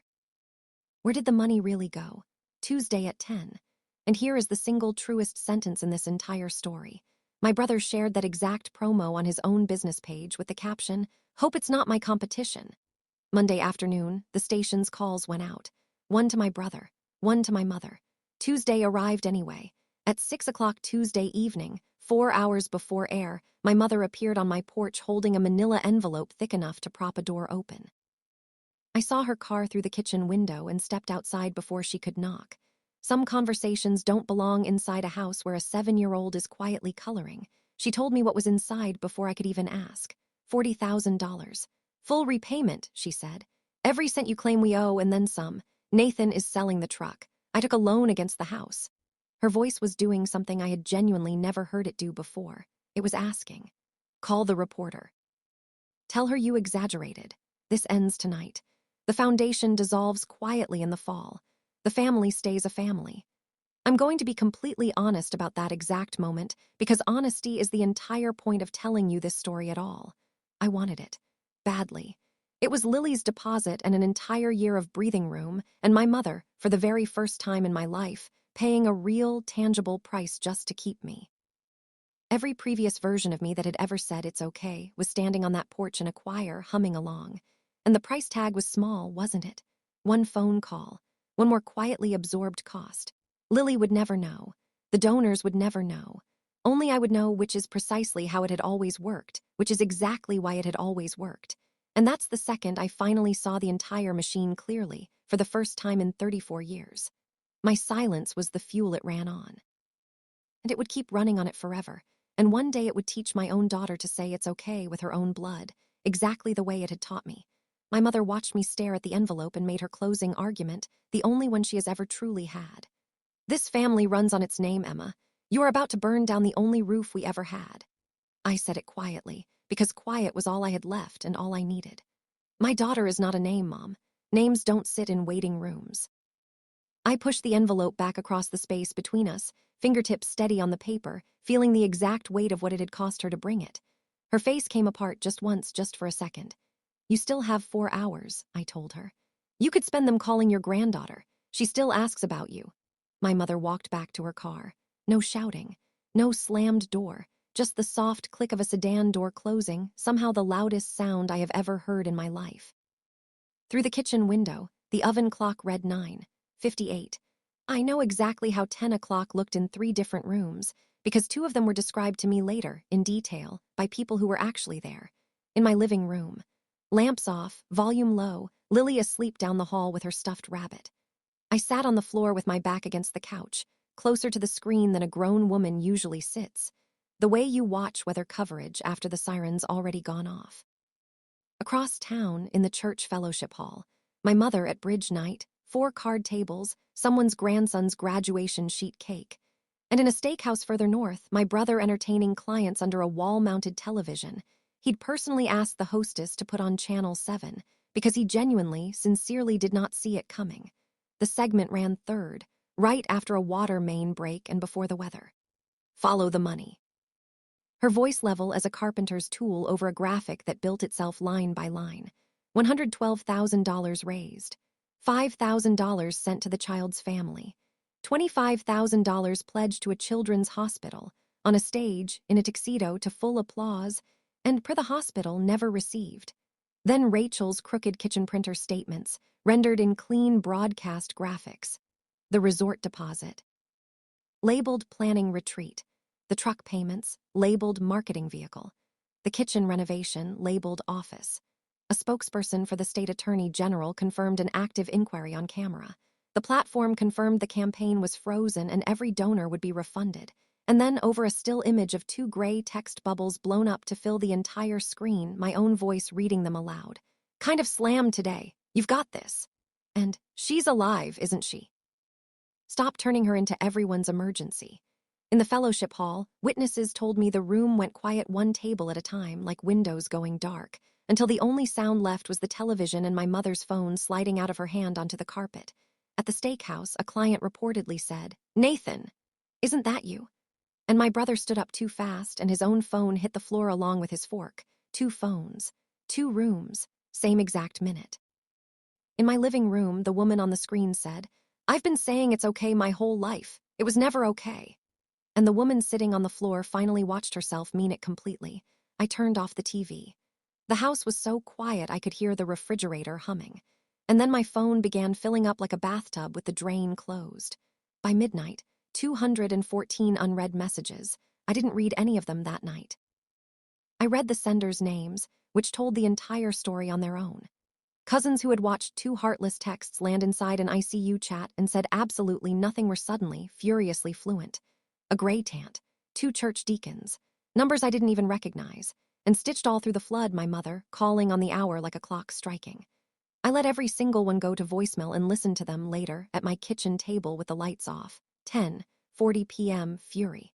Where did the money really go? Tuesday at 10. And here is the single truest sentence in this entire story. My brother shared that exact promo on his own business page with the caption, "Hope it's not my competition." Monday afternoon, the station's calls went out. One to my brother, one to my mother. Tuesday arrived anyway. At 6 o'clock Tuesday evening, 4 hours before air, my mother appeared on my porch holding a manila envelope thick enough to prop a door open. I saw her car through the kitchen window and stepped outside before she could knock. Some conversations don't belong inside a house where a 7-year-old is quietly coloring. She told me what was inside before I could even ask. $40,000. Full repayment, she said. Every cent you claim we owe and then some. Nathan is selling the truck. I took a loan against the house. Her voice was doing something I had genuinely never heard it do before. It was asking. Call the reporter. Tell her you exaggerated. This ends tonight. The foundation dissolves quietly in the fall. The family stays a family. I'm going to be completely honest about that exact moment because honesty is the entire point of telling you this story at all. I wanted it. Badly. It was Lily's deposit and an entire year of breathing room, and my mother, for the very first time in my life, paying a real, tangible price just to keep me. Every previous version of me that had ever said it's okay was standing on that porch in a choir, humming along. And the price tag was small, wasn't it? One phone call. One more quietly absorbed cost. Lily would never know. The donors would never know. Only I would know, which is precisely how it had always worked, which is exactly why it had always worked. And that's the second I finally saw the entire machine clearly, for the first time in 34 years. My silence was the fuel it ran on. And it would keep running on it forever. And one day it would teach my own daughter to say it's okay with her own blood, exactly the way it had taught me. My mother watched me stare at the envelope and made her closing argument, the only one she has ever truly had. This family runs on its name, Emma. You are about to burn down the only roof we ever had. I said it quietly, because quiet was all I had left and all I needed. My daughter is not a name, Mom. Names don't sit in waiting rooms. I pushed the envelope back across the space between us, fingertips steady on the paper, feeling the exact weight of what it had cost her to bring it. Her face came apart just once, just for a second. You still have 4 hours, I told her. You could spend them calling your granddaughter. She still asks about you. My mother walked back to her car. No shouting. No slammed door. Just the soft click of a sedan door closing, somehow the loudest sound I have ever heard in my life. Through the kitchen window, the oven clock read 9:58. I know exactly how 10 o'clock looked in 3 different rooms, because 2 of them were described to me later, in detail, by people who were actually there. In my living room. Lamps off, volume low, Lily asleep down the hall with her stuffed rabbit. I sat on the floor with my back against the couch, closer to the screen than a grown woman usually sits, the way you watch weather coverage after the siren's already gone off. Across town, in the church fellowship hall, my mother at bridge night, 4 card tables, someone's grandson's graduation sheet cake. And in a steakhouse further north, my brother entertaining clients under a wall-mounted television. He'd personally asked the hostess to put on Channel 7, because he genuinely, sincerely did not see it coming. The segment ran third, right after a water main break and before the weather. Follow the money. Her voice level as a carpenter's tool over a graphic that built itself line by line. $112,000 raised. $5,000 sent to the child's family. $25,000 pledged to a children's hospital, on a stage, in a tuxedo to full applause, and per the hospital never received. Then Rachel's crooked kitchen printer statements, rendered in clean broadcast graphics. The resort deposit. Labeled planning retreat. The truck payments, labeled marketing vehicle. The kitchen renovation, labeled office. A spokesperson for the state attorney general confirmed an active inquiry on camera. The platform confirmed the campaign was frozen and every donor would be refunded. And then over a still image of 2 gray text bubbles blown up to fill the entire screen, my own voice reading them aloud. Kind of slammed today. You've got this. And she's alive, isn't she? Stop turning her into everyone's emergency. In the fellowship hall, witnesses told me the room went quiet 1 table at a time, like windows going dark, until the only sound left was the television and my mother's phone sliding out of her hand onto the carpet. At the steakhouse, a client reportedly said, "Nathan, isn't that you?" And my brother stood up too fast, and his own phone hit the floor along with his fork. 2 phones, 2 rooms, same exact minute. In my living room, the woman on the screen said, "I've been saying it's okay my whole life. It was never okay." And the woman sitting on the floor finally watched herself mean it completely. I turned off the TV. The house was so quiet I could hear the refrigerator humming. And then my phone began filling up like a bathtub with the drain closed. By midnight, 214 unread messages. I didn't read any of them that night. I read the senders' names, which told the entire story on their own. Cousins who had watched 2 heartless texts land inside an ICU chat and said absolutely nothing were suddenly, furiously fluent. A gray tant, 2 church deacons, numbers I didn't even recognize, and stitched all through the flood my mother, calling on the hour like a clock striking. I let every single one go to voicemail and listened to them later at my kitchen table with the lights off. 10:40 p.m. Fury.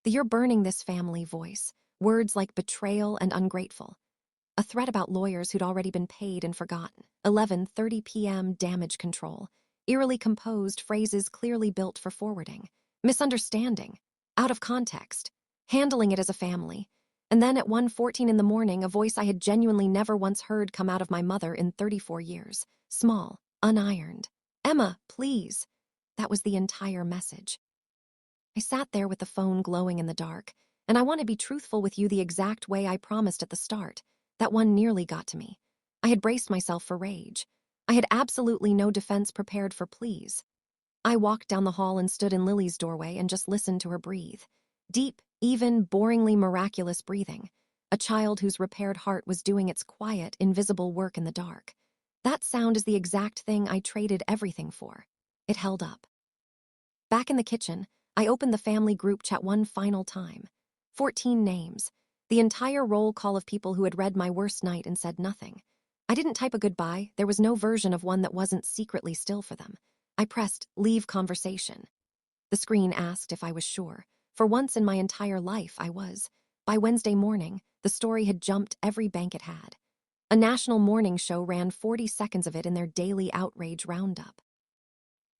The "you're burning this family" voice, words like betrayal and ungrateful. A threat about lawyers who'd already been paid and forgotten. 11:30 p.m. Damage control. Eerily composed phrases clearly built for forwarding. Misunderstanding. Out of context. Handling it as a family. And then at 1:14 in the morning, a voice I had genuinely never once heard come out of my mother in 34 years. Small, unironed. "Emma, please." That was the entire message. I sat there with the phone glowing in the dark, and I want to be truthful with you the exact way I promised at the start. That one nearly got to me. I had braced myself for rage. I had absolutely no defense prepared for pleas. I walked down the hall and stood in Lily's doorway and just listened to her breathe. Deep, even, boringly miraculous breathing. A child whose repaired heart was doing its quiet, invisible work in the dark. That sound is the exact thing I traded everything for. It held up. Back in the kitchen, I opened the family group chat one final time. 14 names. The entire roll call of people who had read my worst night and said nothing. I didn't type a goodbye. There was no version of one that wasn't secretly still for them. I pressed leave conversation. The screen asked if I was sure. For once in my entire life, I was. By Wednesday morning, the story had jumped every bank it had. A national morning show ran 40 seconds of it in their daily outrage roundup.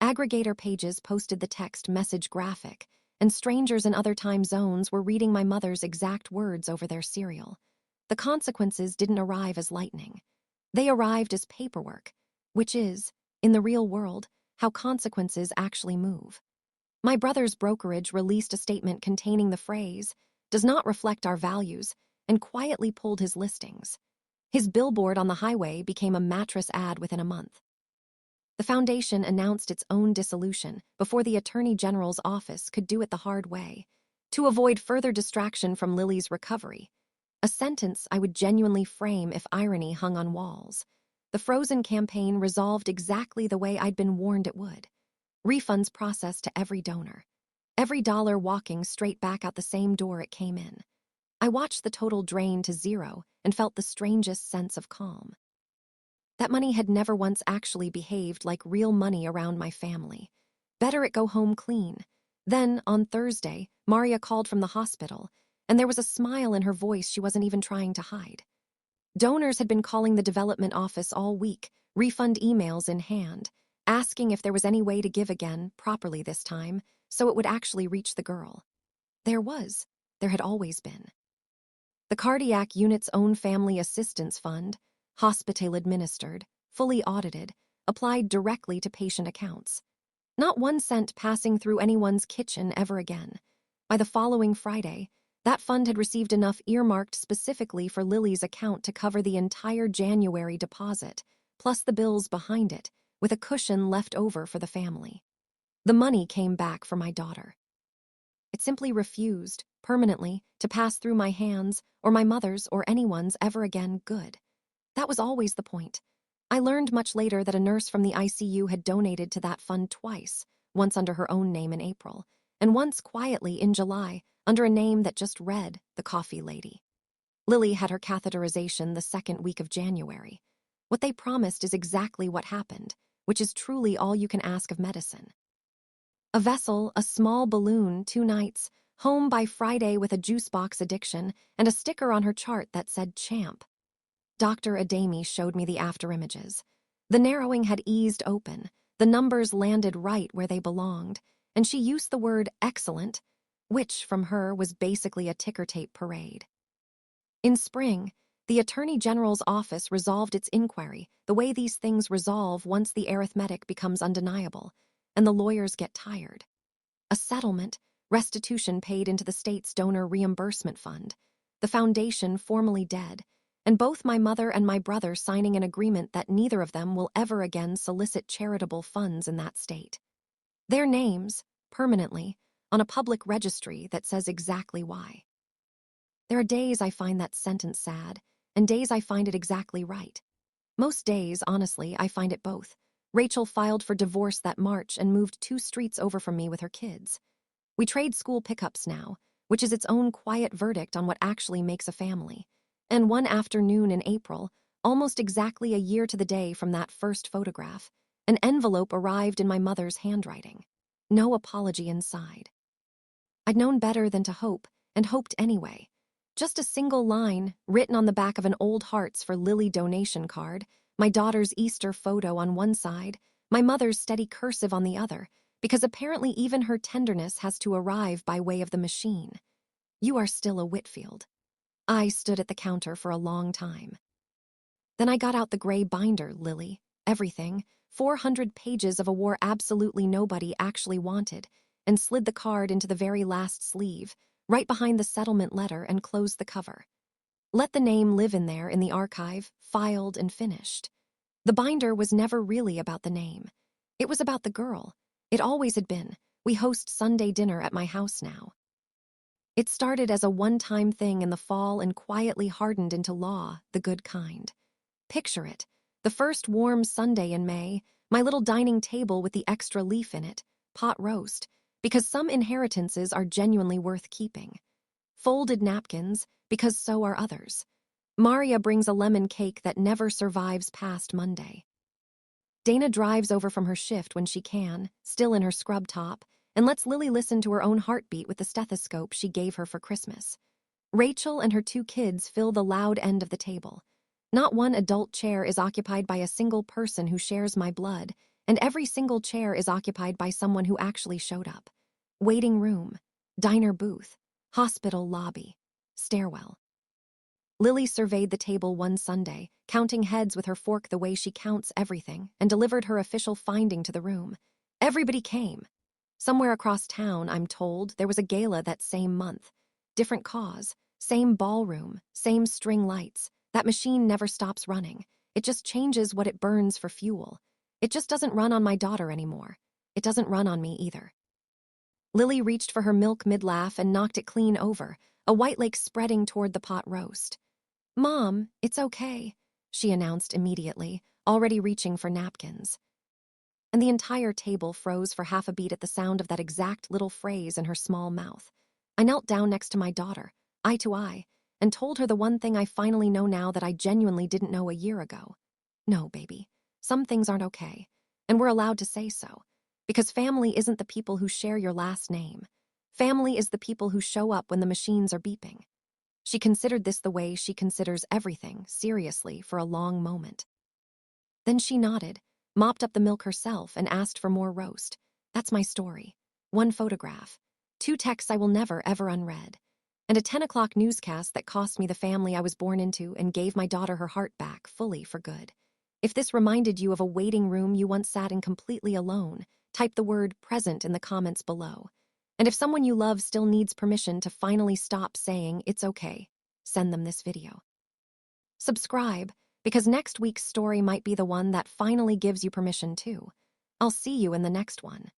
Aggregator pages posted the text message graphic, and strangers in other time zones were reading my mother's exact words over their cereal. The consequences didn't arrive as lightning. They arrived as paperwork, which is, in the real world, how consequences actually move. My brother's brokerage released a statement containing the phrase, "does not reflect our values," and quietly pulled his listings. His billboard on the highway became a mattress ad within a month. The foundation announced its own dissolution before the Attorney General's office could do it the hard way, to avoid further distraction from Lily's recovery. A sentence I would genuinely frame if irony hung on walls. The Frozen campaign resolved exactly the way I'd been warned it would. Refunds processed to every donor. Every dollar walking straight back out the same door it came in. I watched the total drain to zero and felt the strangest sense of calm. That money had never once actually behaved like real money around my family. Better it go home clean. Then, on Thursday, Maria called from the hospital, and there was a smile in her voice she wasn't even trying to hide. Donors had been calling the development office all week, refund emails in hand, asking if there was any way to give again, properly this time, so it would actually reach the girl. There was. There had always been. The cardiac unit's own family assistance fund, hospital administered, fully audited, applied directly to patient accounts. Not 1 cent passing through anyone's kitchen ever again. By the following Friday, that fund had received enough earmarked specifically for Lily's account to cover the entire January deposit, plus the bills behind it, with a cushion left over for the family. The money came back for my daughter. It simply refused, permanently, to pass through my hands, or my mother's or anyone's ever again good. That was always the point. I learned much later that a nurse from the ICU had donated to that fund twice, once under her own name in April, and once quietly in July, under a name that just read the Coffee Lady. Lily had her catheterization the 2nd week of January. What they promised is exactly what happened, which is truly all you can ask of medicine. A vessel, a small balloon, 2 nights, home by Friday with a juice box addiction, and a sticker on her chart that said champ. Dr. Adami showed me the after images. The narrowing had eased open, the numbers landed right where they belonged, and she used the word excellent. which, from her, was basically a ticker tape parade. In spring, the Attorney General's office resolved its inquiry, the way these things resolve once the arithmetic becomes undeniable, and the lawyers get tired. A settlement, restitution paid into the state's donor reimbursement fund, the foundation formally dead, and both my mother and my brother signing an agreement that neither of them will ever again solicit charitable funds in that state. Their names, permanently, on a public registry that says exactly why. There are days I find that sentence sad, and days I find it exactly right. Most days, honestly, I find it both. Rachel filed for divorce that March and moved 2 streets over from me with her kids. We trade school pickups now, which is its own quiet verdict on what actually makes a family. And one afternoon in April, almost exactly a year to the day from that first photograph, an envelope arrived in my mother's handwriting. No apology inside. I'd known better than to hope, and hoped anyway. Just a single line, written on the back of an old Hearts for Lily donation card, my daughter's Easter photo on one side, my mother's steady cursive on the other, because apparently even her tenderness has to arrive by way of the machine. You are still a Whitfield. I stood at the counter for a long time. Then I got out the gray binder, Lily. Everything, 400 pages of a war absolutely nobody actually wanted, and slid the card into the very last sleeve, right behind the settlement letter, and closed the cover. Let the name live in there in the archive, filed and finished. The binder was never really about the name. It was about the girl. It always had been. We host Sunday dinner at my house now. It started as a one-time thing in the fall and quietly hardened into law, the good kind. Picture it. The first warm Sunday in May, my little dining table with the extra leaf in it, pot roast, because some inheritances are genuinely worth keeping. Folded napkins, because so are others. Maria brings a lemon cake that never survives past Monday. Dana drives over from her shift when she can, still in her scrub top, and lets Lily listen to her own heartbeat with the stethoscope she gave her for Christmas. Rachel and her 2 kids fill the loud end of the table. Not one adult chair is occupied by a single person who shares my blood, and every single chair is occupied by someone who actually showed up. Waiting room, diner booth, hospital lobby, stairwell. Lily surveyed the table one Sunday, counting heads with her fork the way she counts everything, and delivered her official finding to the room. Everybody came. Somewhere across town, I'm told, there was a gala that same month. Different cause, same ballroom, same string lights. That machine never stops running. It just changes what it burns for fuel. It just doesn't run on my daughter anymore. It doesn't run on me either. Lily reached for her milk mid-laugh and knocked it clean over, a white lake spreading toward the pot roast. "Mom, it's okay," she announced immediately, already reaching for napkins. And the entire table froze for half a beat at the sound of that exact little phrase in her small mouth. I knelt down next to my daughter, eye to eye, and told her the one thing I finally know now that I genuinely didn't know a year ago. No, baby, some things aren't okay, and we're allowed to say so. Because family isn't the people who share your last name. Family is the people who show up when the machines are beeping. She considered this the way she considers everything, seriously, for a long moment. Then she nodded, mopped up the milk herself, and asked for more roast. That's my story. 1 photograph. 2 texts I will never, ever unread. And a 10 o'clock newscast that cost me the family I was born into and gave my daughter her heart back, fully for good. If this reminded you of a waiting room you once sat in completely alone, type the word present in the comments below. And if someone you love still needs permission to finally stop saying it's okay, send them this video. Subscribe, because next week's story might be the one that finally gives you permission too. I'll see you in the next one.